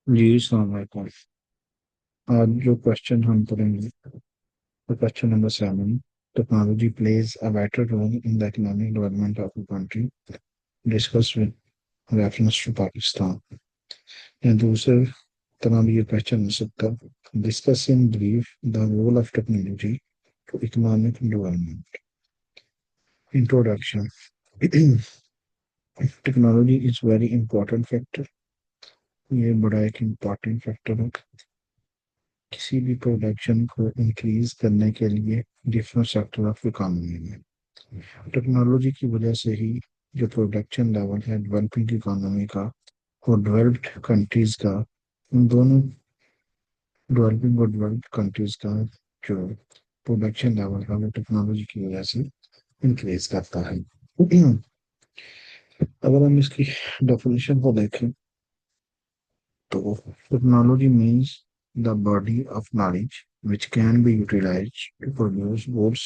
जी अस्सलाम वालेकुम। आज जो क्वेश्चन हम पढ़ेंगे तो question number 7। Technology plays a vital role in the economic development of the country, discuss with reference to Pakistan. या दूसरे तरह भी ये क्वेश्चन हो सकता है, discuss in brief the role of technology to economic development. Introduction. Technology is very important factor. ये बड़ा एक इम्पॉर्टेंट फैक्टर है किसी भी प्रोडक्शन को इंक्रीज करने के लिए डिफरेंट सेक्टर ऑफ इकोनॉमी में। टेक्नोलॉजी की वजह से ही जो प्रोडक्शन लेवल है डेवलपिंग इकोनॉमी का और डेवलप्ड कंट्रीज का, उन दोनों डेवलपिंग और डेवलप्ड कंट्रीज का जो प्रोडक्शन लेवल है वो टेक्नोलॉजी की वजह से इंक्रीज करता है। अगर हम इसकी डेफिनेशन को देखें तो technology means the body of knowledge which can be utilized to produce goods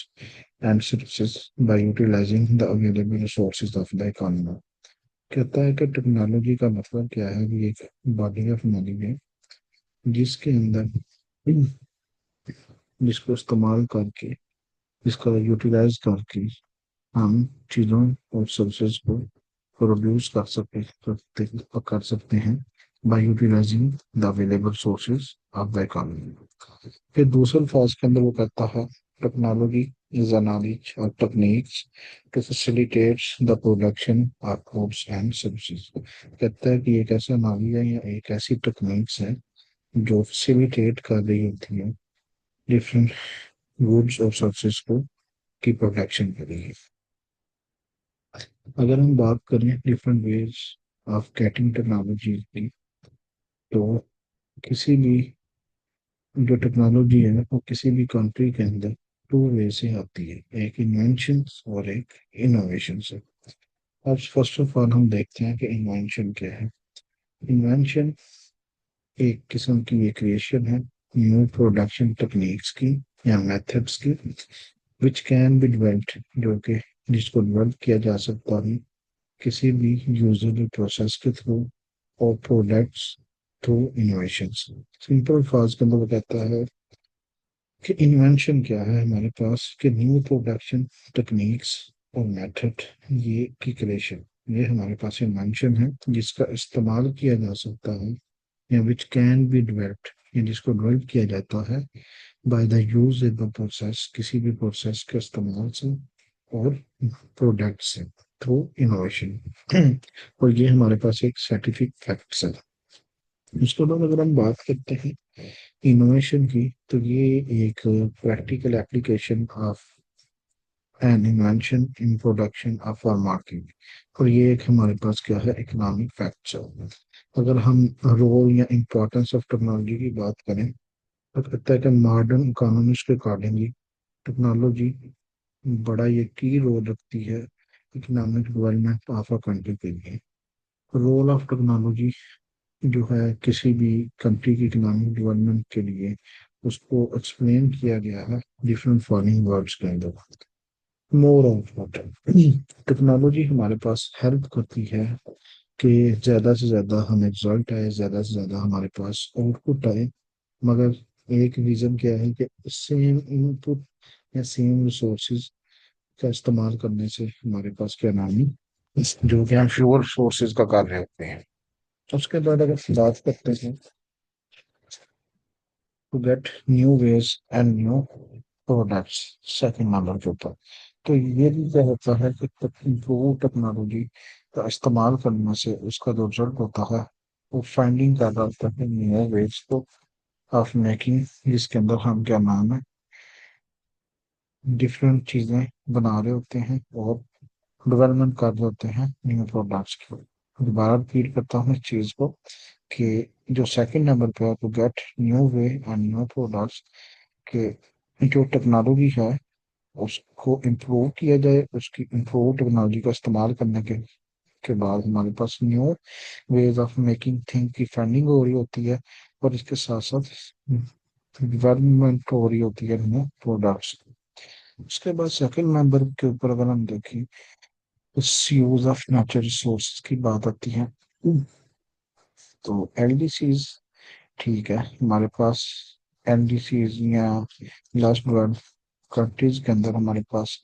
and services by utilizing the available resources of the economy। कहता है कि टेक्नोलॉजी का मतलब क्या है कि एक बॉडी ऑफ नॉलेज है जिसके अंदर जिसको इस्तेमाल करके, जिसका यूटिलाइज करके हम चीज़ों और सर्विसेज को प्रोड्यूस कर सकते हैं by utilising the available sources of the economy. फिर दूसरे फॉज के अंदर वो कहता है टेक्नोलॉजी इज अ नॉलेज और techniques to facilitate the production of goods and services. कहता है कि एक ऐसा नॉलेज है या एक ऐसी टेक्निक्स है जो फैसिलिटेट कर रही होती है डिफरेंट गुड्स और सर्विसेज को की प्रोडक्शन के लिए। अगर हम बात करें different ways of getting technology की, तो किसी भी जो टेक्नोलॉजी है वो किसी भी कंट्री के अंदर टू वे से आती है, एक इन्वेंशन और एक इनोवेशन से। अब फर्स्ट ऑफ ऑल हम देखते हैं कि इन्वेंशन क्या है। इन्वेंशन एक किस्म की ये क्रिएशन है न्यू प्रोडक्शन टेक्निक्स की या मेथड्स की विच कैन बी डेवलप्ड, जो कि जिसको डेवलप किया जा सकता है किसी भी यूजर प्रोसेस के थ्रू और प्रोडक्ट्स थ्रू इनोवेशन। सिंपल फाज के अंदर वो कहता है कि इन्वेंशन क्या है हमारे पास कि न्यू प्रोडक्शन टेक्निक्स और मेथड ये की क्रिएशन, ये हमारे पास इन्वेंशन है जिसका इस्तेमाल किया जा सकता है या विच कैन बी डेवलप्ड या जिसको डेवलप किया जाता है by the use in the process, किसी भी प्रोसेस के इस्तेमाल से और प्रोडक्ट से थ्रू इनोवेशन। और ये हमारे पास एक सर्टिफिक फैक्ट्स है। उसके बाद अगर हम बात करते हैं इनोवेशन की, तो ये एक practical application of an invention in production of our market. और ये एक हमारे पास क्या है इकोनॉमिक फैक्ट्स है। अगर हम रोल या इम्पोर्टेंस ऑफ टेक्नोलॉजी की बात करें तो कहता है कि मॉडर्न इकोनॉमिक्स के अकॉर्डिंगली टेक्नोलॉजी बड़ा ये की रोल रखती है economic development of a country के लिए। रोल ऑफ टेक्नोलॉजी जो है किसी भी कंट्री की इकोनॉमिक डेवलपमेंट के लिए उसको एक्सप्लेन किया गया है डिफरेंट फॉलोइंग वर्ड्स के अंदर। मोर ऑफ टेक्नोलॉजी हमारे पास हेल्प करती है कि ज़्यादा से ज़्यादा हमें रिजल्ट आए, ज़्यादा से ज़्यादा हमारे पास आउटपुट आए। मगर एक रीज़न क्या है कि सेम इनपुट या सेम रिसोर्सेज का इस्तेमाल करने से हमारे पास क्या नाम है जो कि हम फ्यूअल सोर्सेज का कार्य होते हैं। उसके बाद अगर बात करते हैं to get new ways and new products, second number के ऊपर, तो ये भी क्या होता है कि जो टेक्नोलॉजी का इस्तेमाल करने से उसका जो रिजल्ट होता है वो फाइंडिंग कर रहा होता है न्यू वेज को ऑफ मेकिंग, जिसके अंदर हम क्या नाम है डिफरेंट चीजें बना रहे होते हैं और डेवलपमेंट कर रहे होते हैं न्यू प्रोडक्ट्स की। दोबारा रिपीट करता हूँ इस चीज को कि जो सेकंड नंबर पे है to get new way and new products, के जो टेक्नोलॉजी है उसको इम्प्रूव किया जाए, उसकी इम्प्रूव टेक्नोलॉजी का इस्तेमाल करने के बाद हमारे पास new ways of making thing की फंडिंग हो रही होती है और इसके साथ साथ डेवलपमेंट हो रही होती है न्यू प्रोडक्ट्स। उसके बाद सेकंड नंबर के ऊपर अगर हम देखें तो यूज ऑफ नेचुरल रिसोर्स की बात आती है। तो एलडीसीज ठीक है, हमारे पास एनडीसीज या लास्ट वर्ल्ड कंट्रीज के अंदर हमारे पास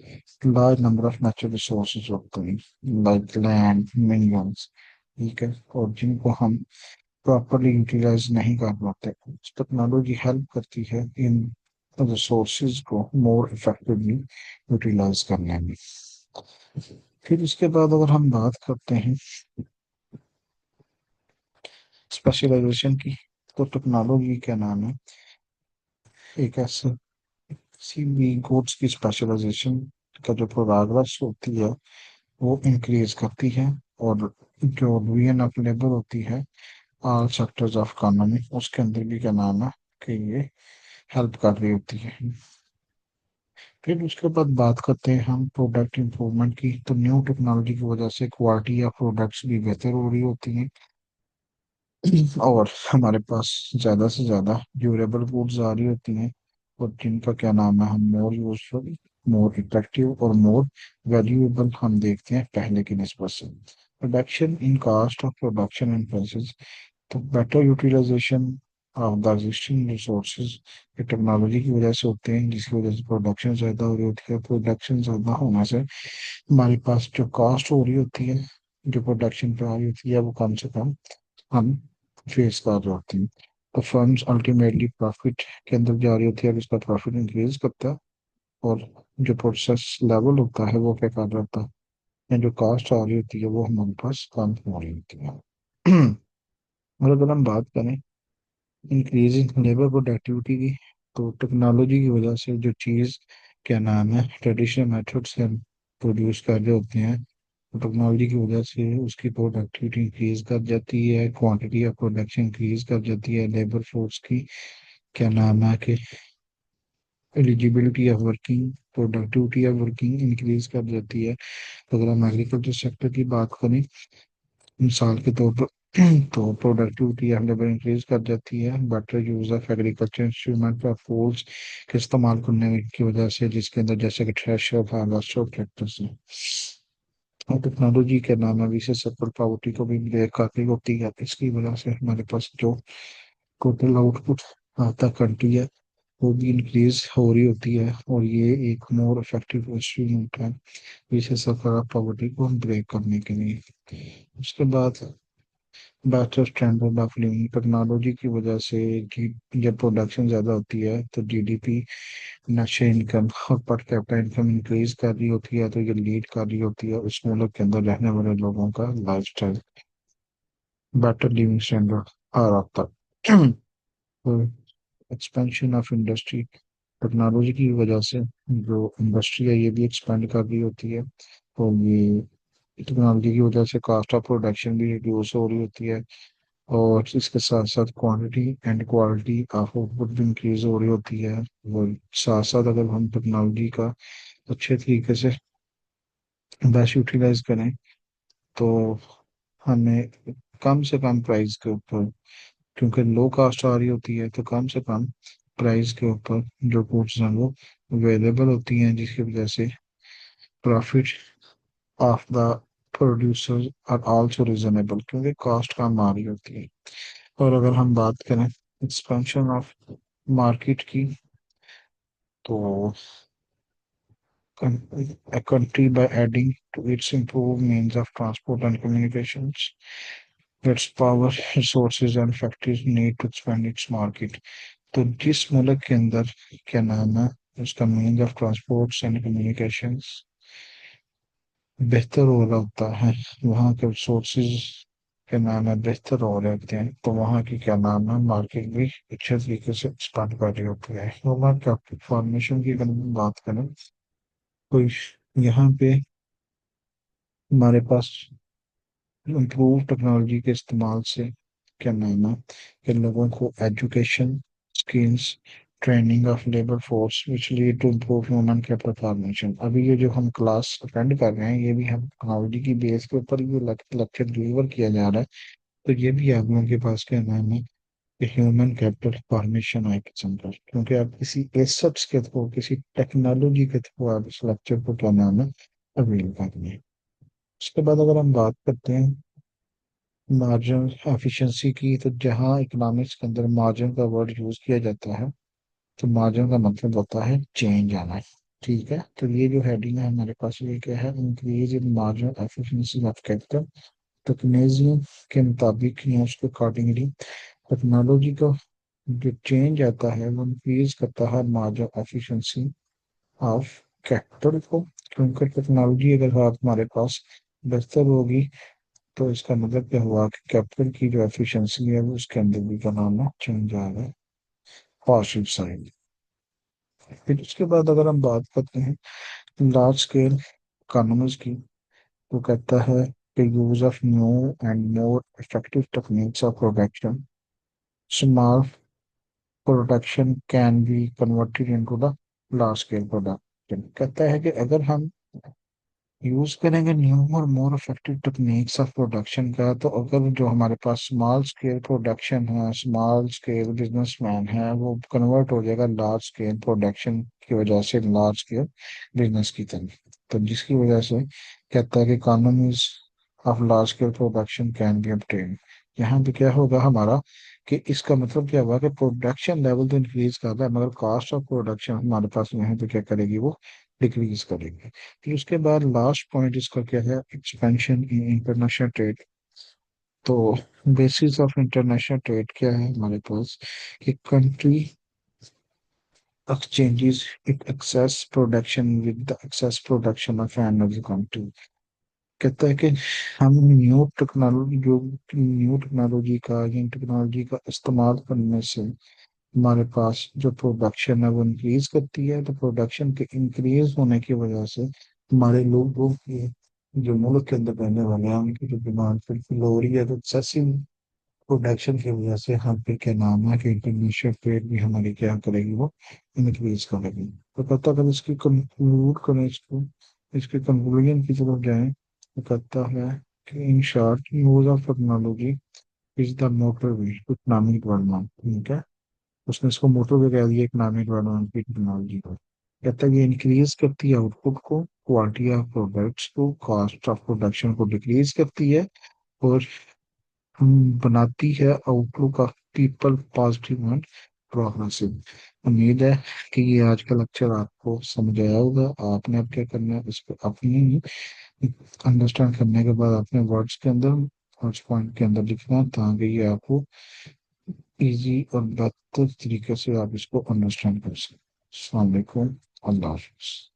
large number of natural resources होते हैं, लाइक लैंड, मिनरल्स। ठीक है, और जिनको हम प्रॉपरली यूटिलाइज नहीं कर पाते। टेक्नोलॉजी हेल्प करती है इन रिसोर्सेज को मोर इफेक्टिवली यूटिलाइज करने में। फिर उसके बाद अगर हम बात करते हैं स्पेशलाइजेशन की, तो टेक्नोलॉजी क्या नाम है, एक ऐसे किसी भी गुड्स की स्पेशलाइजेशन का जो प्रोग्रेस होती है वो इंक्रीज करती है, और जो डिवीजन ऑफ लेबर होती है ऑल सेक्टर्स ऑफ इकोनॉमी, उसके अंदर भी क्या नाम है कि ये हेल्प कर रही होती है। फिर उसके बाद बात करते हैं हम प्रोडक्ट इम्प्रूवमेंट की, तो न्यू टेक्नोलॉजी की वजह से क्वालिटी या प्रोडक्ट्स भी बेहतर हो रही होती हैं, और हमारे पास ज़्यादा से ज़्यादा ड्यूरेबल गुड्स आ रही होती हैं, और जिनका क्या नाम है हम मोर यूजफुल, मोर इफेक्टिव और मोर वैल्यूएबल हम देखते हैं पहले की निस्बत से। Reduction in cost of production and prices, तो better utilization of the existing resources, ये टेक्नोलॉजी की वजह से होते हैं, जिसकी वजह से प्रोडक्शन ज़्यादा हो रही होती है। प्रोडक्शन ज़्यादा होने से हमारे पास जो कॉस्ट हो रही होती है, जो प्रोडक्शन पे आ रही होती है, वो कम से कम हम फेस कर रहे होते हैं। तो फर्म्स अल्टीमेटली प्रॉफिट के अंदर जा रही होती है, और इसका प्रॉफिट इंक्रीज करता है, और जो प्रोसेस लेवल होता है वो क्या कर रहा होता है, या जो कॉस्ट आ रही होती है वो हमारे पास कम हो रही होती है। और अगर हम बात करें इंक्रीजिंग लेबर प्रोडक्टिविटी की, तो टेक्नोलॉजी की वजह से जो चीज़ क्या नाम है ट्रेडिशनल मेथड से हम प्रोड्यूस कर रहे होते हैं, तो टेक्नोलॉजी की वजह से उसकी प्रोडक्टिविटी इंक्रीज कर जाती है, क्वांटिटी ऑफ प्रोडक्शन इंक्रीज कर जाती है, लेबर फोर्स की क्या नाम है कि eligibility of working, productivity of working increase कर जाती है। तो अगर हम एग्रीकल्चर सेक्टर की बात करें मिसाल के तौर पर, तो प्रोडक्टिविटी ऑफ लेबर इंक्रीज कर जाती है, better use of agriculture instrument और टूल्स के इस्तेमाल करने की वजह से, जिसके अंदर जैसे कि थ्रेशर, हार्वेस्टर, ट्रैक्टर्स हैं। और टेक्नोलॉजी के नाम अभी से सफल पावर्टी को भी ब्रेक काफी होती है, इसकी वजह से हमारे पास जो टोटल आउटपुट आता कंट्री है वो भी इंक्रीज हो रही होती है, और ये एक मोर इफेक्टिव इंस्ट्रूमेंट है विशेष सफल पावर्टी को ब्रेक करने के लिए। उसके बाद better standard of living, technology की वजह से जी जब प्रोडक्शन ज़्यादा होती है तो जीडीपी, नेशनल इनकम और पर कैपिटा इनकम इंक्रीज कर रही होती है, तो ये लीड कर रही होती है उस मुल्क के अंदर रहने वाले लोगों का लाइफस्टाइल, बेटर लिविंग स्टैंडर्ड आ रहा था। एक्सपेंशन ऑफ इंडस्ट्री, टेक्नोलॉजी की वजह से जो इंडस्ट्री है ये भी एक्सपेंड कर रही होती है, तो ये टेक्नोलॉजी की वजह से कॉस्ट ऑफ प्रोडक्शन भी रिड्यूस हो रही होती है, और इसके साथ साथ quantity and quality of output भी इंक्रीज हो रही होती है। और साथ साथ अगर हम टेक्नोलॉजी का अच्छे तरीके बेस्ट यूटिलाइज करें, तो हमें कम से कम प्राइस के ऊपर, क्योंकि लो कास्ट आ रही होती है, तो कम से कम प्राइस के ऊपर जो गुड्स हैं वो अवेलेबल होती हैं, जिसकी वजह से profit of the producer are also reasonable, क्योंकि कॉस्ट कम आ रही होती है। और अगर हम बात करें एक्सपेंशन ऑफ मार्केट की, तो a country by adding to its improved means of transport and communications, its power, resources and factories need to expand its market। तो जिस मुल्क के अंदर क्या नाम है उसका means of transports and communications बेहतर हो रहा होता है, वहाँ के रिसोर्सेज के नाम है बेहतर हो रहे होते हैं, तो वहाँ की क्या नाम है मार्केट भी अच्छे तरीके से एक्सपांड कर रही होती है। ह्यूमन कैपिटल फॉर्मेशन की अगर हम बात करें, तो यहाँ पे हमारे पास इम्प्रूव टेक्नोलॉजी के इस्तेमाल से क्या नाम है कि लोगों को education, skills, training of labour force which lead to improve human capital formation. अभी ये जो हम क्लास अटेंड कर रहे हैं ये भी हम टेक्नोलॉजी की बेस के ऊपर ये लेक्चर डिलीवर किया जा रहा है, तो ये भी आप लोगों के पास क्या नाम है कि ह्यूमन कैपिटल फॉर्मेशन है किस्म का, क्योंकि आप किसी एसेट्स के थ्रू, किसी टेक्नोलॉजी के थ्रू आप इस लेक्चर को क्या नाम है अवेल कर रहे हैं। उसके बाद अगर हम बात करते हैं मार्जिन एफिशिएंसी की, तो जहाँ इकोनॉमिक्स के अंदर मार्जिन का वर्ड यूज किया जाता है तो मार्जिन का मतलब होता है चेंज आना। ठीक है, तो ये जो हेडिंग है हमारे पास, ये क्या है, increase in margin efficiency of capital. तो किनेजियम के मुताबिक या उसके अकॉर्डिंगली टेक्नोलॉजी का जो चेंज आता है वो इंक्रीज करता है मार्जिन एफिशिएंसी ऑफ कैपिटल को। क्योंकि टेक्नोलॉजी अगर हमारे पास बेहतर होगी तो इसका मतलब क्या हुआ कि कैपिटल की जो एफिशिएंसी है वो उसके अंदर भी क्या नाम है, चेंज आ रहा है, पॉजिटिव साइन। फिर उसके बाद अगर हम बात करते हैं लार्ज स्केल इकोनॉमीज की, तो कहता है कि use of new and more effective techniques of production, small production can be converted into the large scale production. कहता है कि अगर हम यूज करेंगे न्यू और more effective techniques of production का, तो अगर जो हमारे पास स्मॉल स्केल प्रोडक्शन है, स्मॉल स्केल बिजनेसमैन है, वो कन्वर्ट हो जाएगा लार्ज स्केल प्रोडक्शन की वजह से लार्ज स्केल बिजनेस की तरफ। तो जिसकी वजह से कहता है कि economies of large scale production can be obtained। यहाँ पे क्या होगा हमारा, कि इसका मतलब क्या हुआ कि प्रोडक्शन लेवल तो इंक्रीज कर रहा है मगर कॉस्ट ऑफ प्रोडक्शन हमारे पास यहाँ पे क्या करेगी, वो डिक्रीज करेगी। फिर उसके बाद लास्ट पॉइंट इसका क्या है, एक्सपेंशन इन इंटरनेशनल ट्रेड। तो बेसिस ऑफ इंटरनेशनल ट्रेड क्या है हमारे पास, कि country exchanges it excess production with the excess production of another country। कहता है कि हम न्यू टेक्नोलॉजी का या टेक्नोलॉजी का इस्तेमाल करने से हमारे पास जो प्रोडक्शन है वो इंक्रीज करती है। तो प्रोडक्शन के इंक्रीज होने की वजह से हमारे लोगों की जो मुल्क के अंदर रहने वाले हैं उनकी जो डिमांड फिर हो रही है, तो एक्सेसिव प्रोडक्शन की वजह से हम फिर क्या नाम है कि इंटरनेशनल ट्रेड भी हमारी क्या करेगी, वो इंक्रीज करेगी। तो कहता है, अगर इसकी कंक्लूड करें इसको, इसके कंक्लूजन की तरफ जाएं, तो कहता है कि in short use of technology is the motor way to economic development. ठीक है, उसने इसको मोटर वे कह दिया इकोनॉमिक डेवलपमेंट की टेक्नोलॉजी को। कहता है ये इंक्रीज करती है आउटपुट को, क्वालिटी ऑफ प्रोडक्ट्स को, कॉस्ट ऑफ प्रोडक्शन को डिक्रीज करती है, और बनाती है outlook of people positive and progressive. उम्मीद है कि ये आज का लेक्चर आपको समझ आया होगा। आपने अब क्या करना है, इस पर अपनी अंडरस्टैंड करने के बाद अपने वर्ड्स के अंदर, वर्ड्स पॉइंट के अंदर लिखना है, ताकि ये आपको इजी और बेहतर तरीके से आप इसको अंडरस्टैंड कर सकें। अस्सलाम वालेकुम, अल्लाह हाफ़िज़।